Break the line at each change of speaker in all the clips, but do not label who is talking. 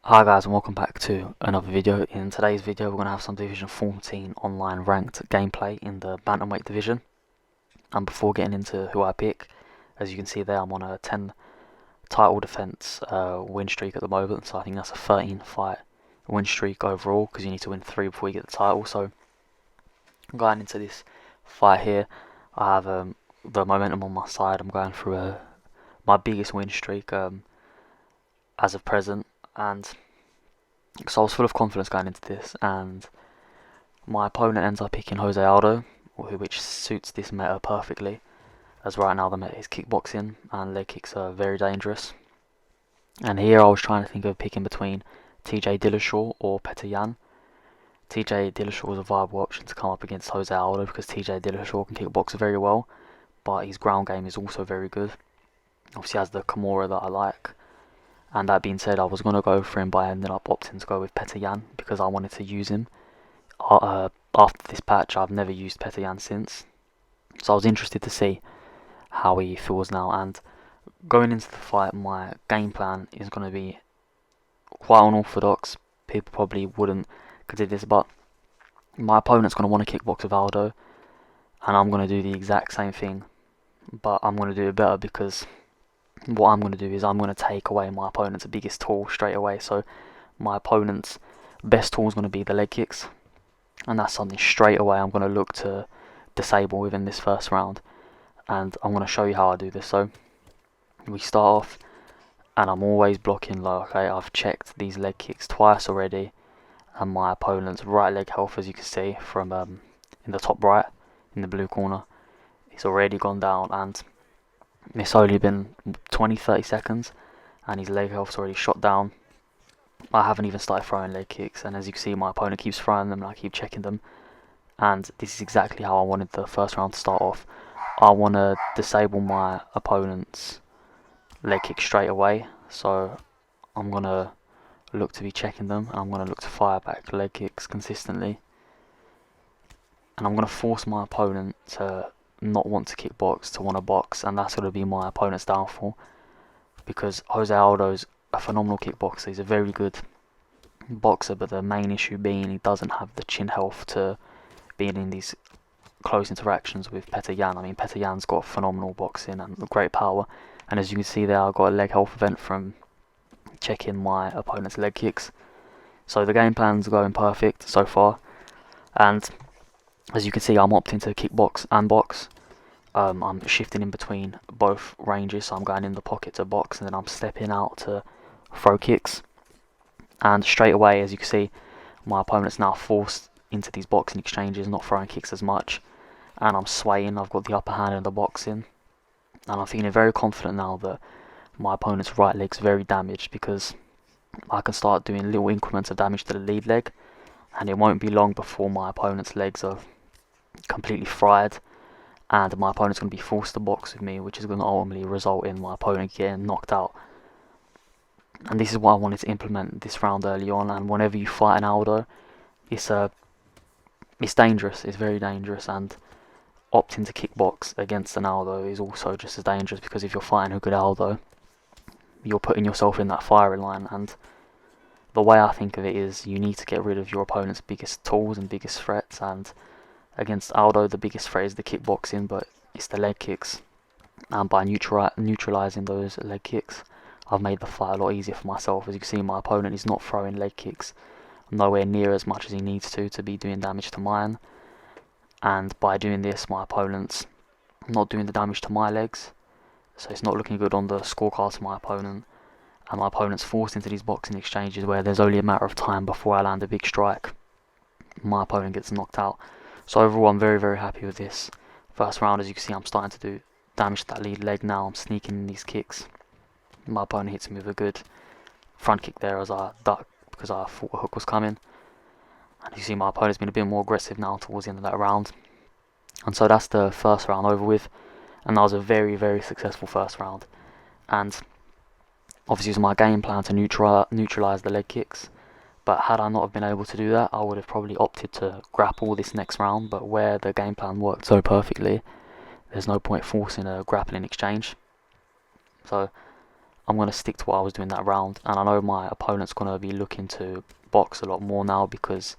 Hi guys and welcome back to another video. In today's video we're going to have some Division 14 online ranked gameplay in the bantamweight division. And before getting into who I pick, as you can see there, I'm on a 10 title defense win streak at the moment, so I think that's a 13 fight win streak overall, because you need to win 3 before you get the title. So going into this fight here, I have the momentum on my side. I'm going through my biggest win streak as of present, and so I was full of confidence going into this, and my opponent ends up picking Jose Aldo, which suits this meta perfectly, as right now the meta is kickboxing and leg kicks are very dangerous. And here I was trying to think of picking between TJ Dillashaw or Petr Yan. TJ Dillashaw was a viable option to come up against Jose Aldo because TJ Dillashaw can kickbox very well, but his ground game is also very good. Obviously has the Kimura that I like. And that being said, I was going to go for him, but I ended up opting to go with Petr Yan because I wanted to use him. After this patch, I've never used Petr Yan since, so I was interested to see how he feels now. And going into the fight, my game plan is going to be quite unorthodox. People probably wouldn't consider this, but my opponent's going to want to kickbox with Aldo, and I'm going to do the exact same thing, but I'm going to do it better because what I'm going to do is I'm going to take away my opponent's biggest tool straight away. So my opponent's best tool is going to be the leg kicks, and that's something straight away I'm going to look to disable within this first round, and I'm going to show you how I do this. So we start off, and I'm always blocking low. Okay, I've checked these leg kicks twice already, and my opponent's right leg health, as you can see from in the top right in the blue corner, it's already gone down, and it's only been 20-30 seconds and his leg health's already shot down. I haven't even started throwing leg kicks, and as you can see my opponent keeps throwing them and I keep checking them, and this is exactly how I wanted the first round to start off. I want to disable my opponent's leg kick straight away, so I'm going to look to be checking them, and I'm going to look to fire back leg kicks consistently, and I'm going to force my opponent to not want to kickbox, to want to box, and that's going to be my opponent's downfall, because Jose Aldo's a phenomenal kickboxer. He's a very good boxer, but the main issue being he doesn't have the chin health to being in these close interactions with Petr Yan. I mean, Petr Yan's got phenomenal boxing and great power, and as you can see there, I got a leg health event from checking my opponent's leg kicks. So the game plan's going perfect so far, and as you can see, I'm opting to kickbox and box. I'm shifting in between both ranges, so I'm going in the pocket to box, and then I'm stepping out to throw kicks. And straight away, as you can see, my opponent's now forced into these boxing exchanges, not throwing kicks as much, and I'm swaying. I've got the upper hand in the boxing, and I'm feeling very confident now that my opponent's right leg's very damaged, because I can start doing little increments of damage to the lead leg, and it won't be long before my opponent's legs are completely fried, and my opponent's going to be forced to box with me, which is going to ultimately result in my opponent getting knocked out. And this is what I wanted to implement this round early on. And whenever you fight an Aldo, it's dangerous. It's very dangerous, and opting to kickbox against an Aldo is also just as dangerous, because if you're fighting a good Aldo, you're putting yourself in that firing line. And the way I think of it is, you need to get rid of your opponent's biggest tools and biggest threats, and against Aldo, the biggest threat is the kickboxing, but it's the leg kicks. And by neutralizing those leg kicks, I've made the fight a lot easier for myself. As you can see, my opponent is not throwing leg kicks nowhere near as much as he needs to be doing damage to mine. And by doing this, my opponent's not doing the damage to my legs, so it's not looking good on the scorecard to my opponent. And my opponent's forced into these boxing exchanges where there's only a matter of time before I land a big strike. My opponent gets knocked out. So overall, I'm very, very happy with this first round. As you can see, I'm starting to do damage to that lead leg now. I'm sneaking in these kicks. My opponent hits me with a good front kick there as I duck, because I thought a hook was coming. And you see my opponent's been a bit more aggressive now towards the end of that round. And so that's the first round over with. And that was a very, very successful first round. And obviously it was my game plan to neutralize the leg kicks. But had I not have been able to do that, I would have probably opted to grapple this next round. But where the game plan worked so perfectly, there's no point forcing a grappling exchange. So I'm going to stick to what I was doing that round, and I know my opponent's going to be looking to box a lot more now because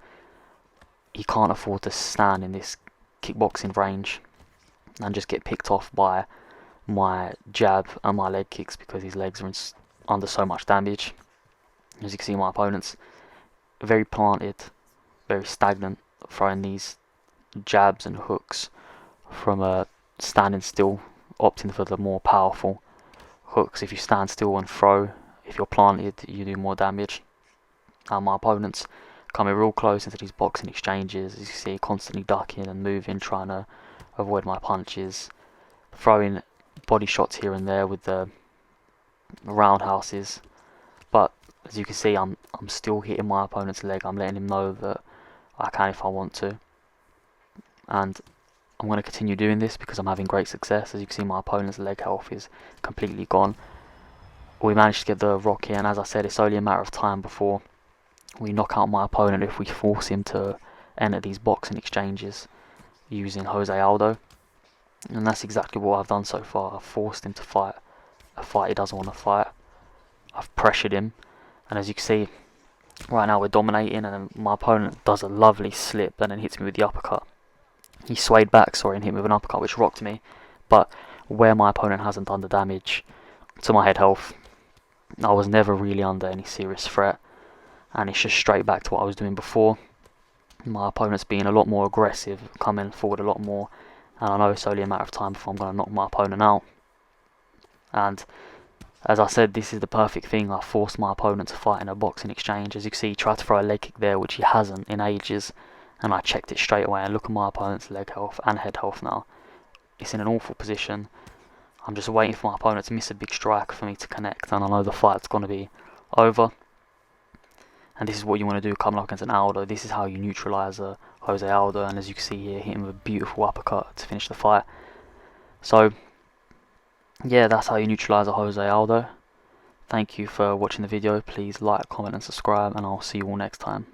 he can't afford to stand in this kickboxing range and just get picked off by my jab and my leg kicks because his legs are under so much damage. As you can see, my opponent's very planted, very stagnant, throwing these jabs and hooks from standing still, opting for the more powerful hooks. If you stand still and throw, if you're planted, you do more damage. My opponent's coming real close into these boxing exchanges. As you can see, constantly ducking and moving, trying to avoid my punches, throwing body shots here and there with the roundhouses. But as you can see, I'm still hitting my opponent's leg. I'm letting him know that I can if I want to, and I'm going to continue doing this because I'm having great success. As you can see, my opponent's leg health is completely gone. We managed to get the rock in, and as I said, it's only a matter of time before we knock out my opponent if we force him to enter these boxing exchanges using Jose Aldo. And that's exactly what I've done so far. I've forced him to fight a fight he doesn't want to fight. I've pressured him, and as you can see, right now we're dominating, and my opponent does a lovely slip and then hits me with the uppercut. He swayed back, sorry, and hit me with an uppercut which rocked me, but where my opponent hasn't done the damage to my head health, I was never really under any serious threat, and it's just straight back to what I was doing before. My opponent's being a lot more aggressive, coming forward a lot more, and I know it's only a matter of time before I'm going to knock my opponent out. And as I said, this is the perfect thing. I forced my opponent to fight in a boxing exchange. As you can see, he tried to throw a leg kick there, which he hasn't in ages, and I checked it straight away. And look at my opponent's leg health and head health now. It's in an awful position. I'm just waiting for my opponent to miss a big strike for me to connect, and I know the fight's going to be over. And this is what you want to do coming up against an Aldo. This is how you neutralise a Jose Aldo, and as you can see here, hit him with a beautiful uppercut to finish the fight. So yeah, that's how you neutralise a Jose Aldo. Thank you for watching the video. Please like, comment and subscribe, and I'll see you all next time.